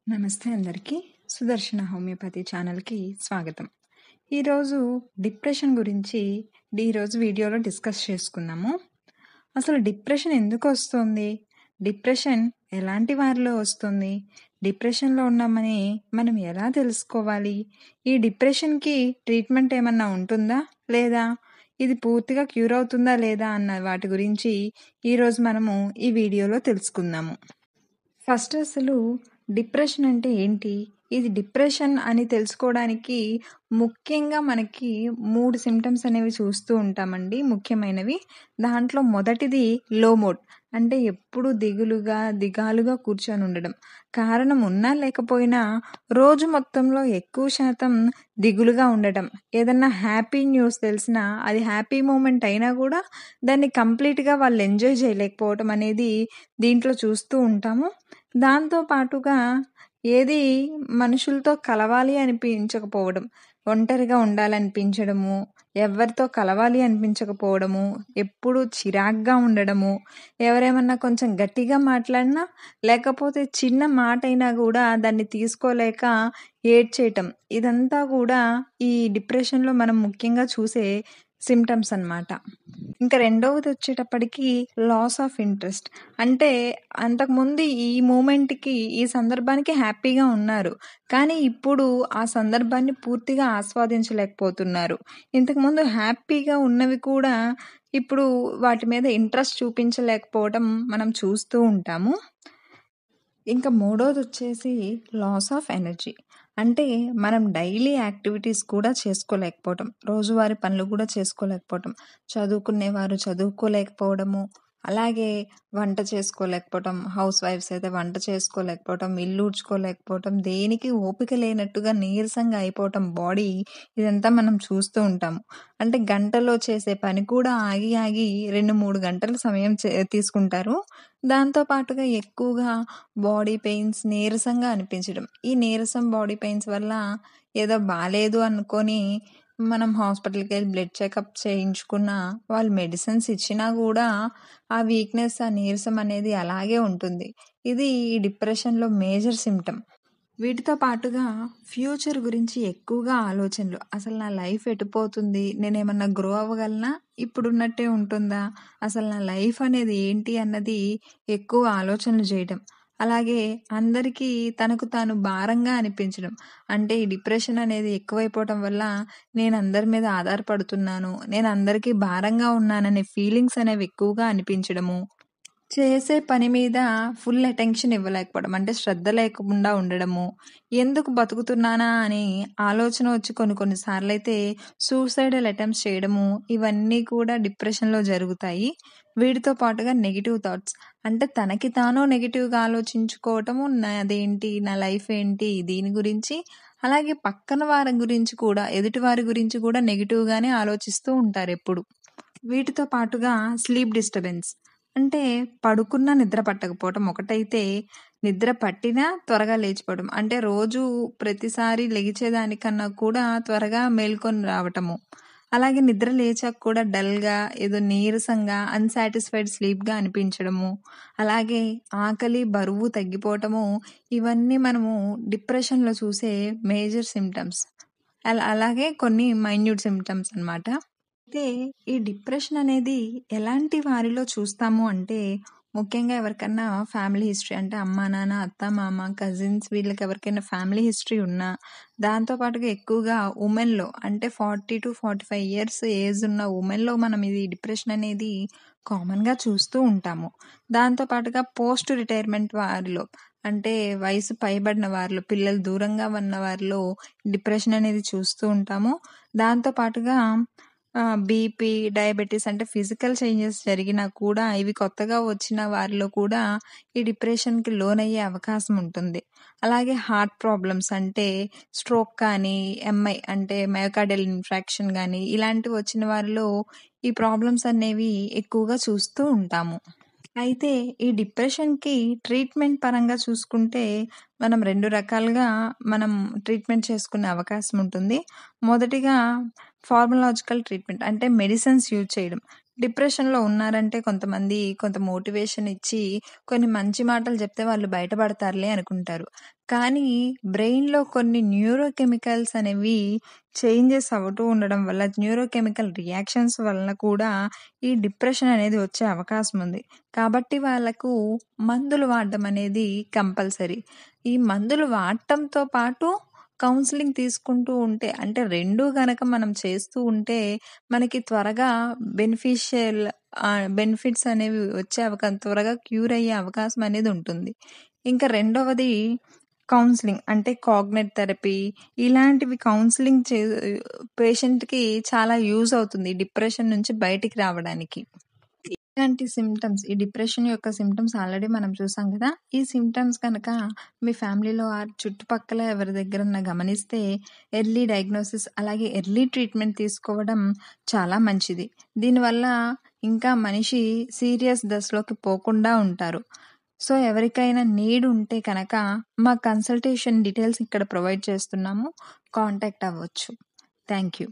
నమస్తే అందరికీ. సుదర్శన హోమియోపతి ఛానల్‌కి స్వాగతం. ఈరోజు డిప్రెషన్ గురించి ఈరోజు వీడియోలో డిస్కస్ చేసుకుందాము. అసలు డిప్రెషన్ ఎందుకొస్తుంది? డిప్రెషన్ ఎలాంటి వారిలో వస్తుంది? డిప్రెషన్‌లో ఉన్నామని మనం ఎలా తెలుసుకోవాలి? ఈ డిప్రెషన్‌కి ట్రీట్మెంట్ ఏమన్నా ఉంటుందా? లేదా? ఇది పూర్తిగా క్యూర్ అవుతుందా లేదా? అన్న వాటి గురించి ఈరోజు మనము ఈ వీడియోలో తెలుసుకుందాము. ఫస్ట్ అసలు డిప్రెషన్ అంటే ఏంటి? ఇది డిప్రెషన్ అని తెలుసుకోవడానికి ముఖ్యంగా మనకి 3 సింప్టమ్స్ అనేవి చూస్తూ ఉంటామండి ముఖ్యమైనవి. దాంట్లో మొదటిది లో మూడ్. అంటే ఎప్పుడు దిగాలుగా కూర్చొని ఉండడం. కారణం ఉన్నా లేకపోయినా రోజు మొత్తంలో ఎక్కువ శాతం దిగులుగా ఉండటం. ఏదన్నా హ్యాపీ న్యూస్ తెలిసినా అది హ్యాపీ మూమెంట్ అయినా కూడా దాన్ని కంప్లీట్‌గా వాళ్ళు ఎంజాయ్ చేయలేకపోవటం అనేది దీంట్లో చూస్తూ ఉంటాము. దాంతో పాటుగా ఏది మనుషులతో కలవాలి అనిపించకపోవడం, ఒంటరిగా ఉండాలనిపించడము, ఎవరితో కలవాలి అనిపించకపోవడము, ఎప్పుడూ చిరాగ్గా ఉండడము, ఎవరేమన్నా కొంచెం గట్టిగా మాట్లాడినా, లేకపోతే చిన్న మాటైనా గూడా దాన్ని తీసుకోలేక ఏడ్చేయటం. ఇదంతా గూడా ఈ డిప్రెషన్‌లో మనం ముఖ్యంగా చూసే సింప్టమ్స్ అన్నమాట. ఇంకా రెండవదొచ్చేటప్పటికి లాస్ ఆఫ్ ఇంట్రెస్ట్. అంటే అంతకుముందు ఈ మూమెంట్‌కి, ఈ సందర్భానికి హ్యాపీగా ఉన్నారు. కానీ ఇప్పుడు ఆ సందర్భాన్ని పూర్తిగా ఆస్వాదించలేకపోతున్నారు. ఇంతకుముందు హ్యాపీగా ఉన్నవి కూడా ఇప్పుడు వాటి మీద ఇంట్రెస్ట్ చూపించలేకపోవడం మనం చూస్తూ ఉంటాము. ఇంకా మూడోదొచ్చేసి లాస్ ఆఫ్ ఎనర్జీ. అంటే మనం డైలీ యాక్టివిటీస్ కూడా చేసుకోలేకపోవటం. రోజువారీ పనులు కూడా చేసుకోలేకపోవటం. చదువుకునేవారు చదువుకోలేకపోవడము. అలాగే వంట చేసుకోలేకపోవటం. హౌస్ వైఫ్స్ అయితే వంట చేసుకోలేకపోవటం, ఇల్లు ఊడ్చుకోలేకపోవటం, దేనికి ఓపిక లేనట్టుగా నీరసంగా అయిపోవటం బాడీ. ఇదంతా మనం చూస్తూ ఉంటాము. అంటే గంటలో చేసే పని కూడా ఆగి ఆగి 2, 3 గంటలు సమయం తీసుకుంటారు. దాంతో పాటుగా ఎక్కువగా బాడీ పెయిన్స్, నీరసంగా అనిపించడం. ఈ నీరసం, బాడీ పెయిన్స్ వల్ల ఏదో బాలేదు అనుకోని మనం హాస్పిటల్‌కెళ్ళి బ్లడ్ చెకప్ చేయించుకున్నా, వాళ్ళు మెడిసిన్స్ ఇచ్చినా గూడా ఆ వీక్‌నెస్, ఆ నీరసం అనేది అలాగే ఉంటుంది. ఇది ఈ డిప్రెషన్‌లో మేజర్ సింప్టమ్. వీటితో పాటుగా ఫ్యూచర్ గురించి ఎక్కువగా ఆలోచనలు. అసలు నా లైఫ్ ఎటుపోతుంది? నేనేమన్నా గ్రో అవ్వగలనా? ఇప్పుడున్నట్టే ఉంటుందా? అసలు నా లైఫ్ అనేది ఏంటి అన్నది ఎక్కువ ఆలోచనలు చేయడం. అలాగే అందరికీ తనకు తాను భారంగా అనిపించడం. అంటే ఈ డిప్రెషన్ అనేది ఎక్కువైపోవటం వల్ల నేను అందరి మీద ఆధారపడుతున్నాను. నేను అందరికీ భారంగా ఉన్నాననే ఫీలింగ్స్ అనేవి ఎక్కువగా అనిపించడము. చేసే పని మీద ఫుల్ అటెన్షన్ ఇవ్వలేకపోవడం. అంటే శ్రద్ధ లేకుండా ఉండడము. ఎందుకు బతుకుతున్నానా అని ఆలోచన వచ్చి కొన్ని సార్లయితే సూసైడల్ అటెంప్ట్స్ చేయడము. ఇవన్నీ కూడా డిప్రెషన్‌లో జరుగుతాయి. వీటితో పాటుగా నెగెటివ్ థాట్స్. అంటే తనకి తాను నెగెటివ్‌గా ఆలోచించుకోవటము. నాదేంటి? నా లైఫ్ ఏంటి? దీని గురించి. అలాగే పక్కన వారి గురించి కూడా, ఎదుటి వారి గురించి కూడా నెగెటివ్‌గానే ఆలోచిస్తూ ఉంటారెప్పుడు. వీటితో పాటుగా స్లీప్ డిస్టర్బెన్స్. అంటే పడుకున్నా నిద్ర పట్టకపోవటం ఒకటైతే, నిద్ర పట్టినా త్వరగా లేచిపోవడం. అంటే రోజు ప్రతిసారి లెగిచేదానికన్నా కూడా త్వరగా మేల్కొని రావటము. అలాగే నిద్ర లేచాక కూడా డల్‌గా, ఏదో నీరసంగా, అన్‌సాటిస్ఫైడ్ స్లీప్‌గా అనిపించడము. అలాగే ఆకలి, బరువు తగ్గిపోవటము. ఇవన్నీ మనము డిప్రెషన్‌లో చూసే మేజర్ సింప్టమ్స్. అలాగే కొన్ని మైన్యూట్ సింప్టమ్స్ అన్నమాట. అయితే ఈ డిప్రెషన్ అనేది ఎలాంటి వారిలో చూస్తాము అంటే, ముఖ్యంగా ఎవరికన్నా ఫ్యామిలీ హిస్టరీ అంటే అమ్మా, నాన్న, అత్త, మామ, కజిన్స్ వీళ్ళకి ఎవరికైనా ఫ్యామిలీ హిస్టరీ ఉన్నా, దాంతో పాటుగా ఎక్కువగా వుమెన్‌లో అంటే 40-45 ఇయర్స్ ఏజ్ ఉన్న వుమెన్‌లో మనం ఇది డిప్రెషన్ అనేది కామన్‌గా చూస్తూ ఉంటాము. దాంతో పాటుగా పోస్ట్ రిటైర్మెంట్ వారిలో అంటే వయసు పైబడిన వారిలో, పిల్లలు దూరంగా ఉన్న వారిలో డిప్రెషన్ అనేది చూస్తూ ఉంటాము. దాంతో పాటుగా బీపీ, డయాబెటిస్ అంటే ఫిజికల్ చేంజెస్ జరిగినా కూడా ఇవి కొత్తగా వచ్చిన వారిలో కూడా ఈ డిప్రెషన్‌కి లోనయ్యే అవకాశం ఉంటుంది. అలాగే హార్ట్ ప్రాబ్లమ్స్ అంటే స్ట్రోక్ కానీ, ఎంఐ అంటే మయోకార్డియల్ ఇన్ఫార్క్షన్ గానీ ఇలాంటివి వచ్చిన వారిలో ఈ ప్రాబ్లమ్స్ అనేవి ఎక్కువగా చూస్తూ ఉంటాము. అయితే ఈ డిప్రెషన్‌కి ట్రీట్మెంట్ పరంగా చూసుకుంటే, మనం 2 రకాలుగా మనం ట్రీట్మెంట్ చేసుకునే అవకాశం ఉంటుంది. మొదటిగా ఫార్మలాజికల్ ట్రీట్మెంట్ అంటే మెడిసిన్స్ యూజ్ చేయడం. డిప్రెషన్‌లో ఉన్నారంటే కొంతమంది కొంత మోటివేషన్ ఇచ్చి, కొన్ని మంచి మాటలు చెప్తే వాళ్ళు బయటపడతారులే అనుకుంటారు. కానీ బ్రెయిన్‌లో కొన్ని న్యూరో కెమికల్స్ అనేవి చేంజెస్ అవుతూ ఉండడం వల్ల, న్యూరో కెమికల్ రియాక్షన్స్ వలన కూడా ఈ డిప్రెషన్ అనేది వచ్చే అవకాశం ఉంది. కాబట్టి వాళ్ళకు మందులు వాడడం అనేది కంపల్సరీ. ఈ మందులు వాడటంతో పాటు కౌన్సెలింగ్ తీసుకుంటూ ఉంటే, అంటే 2 గనక మనం చేస్తూ ఉంటే మనకి త్వరగా బెనిఫిట్స్ అనేవి వచ్చే త్వరగా క్యూర్ అయ్యే అవకాశం అనేది ఉంటుంది. ఇంకా రెండవది కౌన్సెలింగ్, అంటే కాగ్నిటివ్ థెరపీ ఇలాంటివి కౌన్సెలింగ్ పేషెంట్‌కి చాలా యూజ్ అవుతుంది డిప్రెషన్ నుంచి బయటికి రావడానికి. ఇలాంటి సింప్టమ్స్, ఈ డిప్రెషన్ యొక్క సింప్టమ్స్ ఆల్రెడీ మనం చూసాం కదా! ఈ సింప్టమ్స్ కనుక మీ ఫ్యామిలీలో ఆర్ చుట్టుపక్కల ఎవరి దగ్గరన్నా గమనిస్తే ఎర్లీ డయాగ్నోసిస్ అలాగే ఎర్లీ ట్రీట్మెంట్ తీసుకోవడం చాలా మంచిది. దీనివల్ల ఇంకా మనిషి సీరియస్ దశలోకి పోకుండా ఉంటారు. సో, ఎవరికైనా నీడ్ ఉంటే కనుక మా కన్సల్టేషన్ డీటెయిల్స్ ఇక్కడ ప్రొవైడ్ చేస్తున్నాము. కాంటాక్ట్ అవ్వచ్చు. Thank you.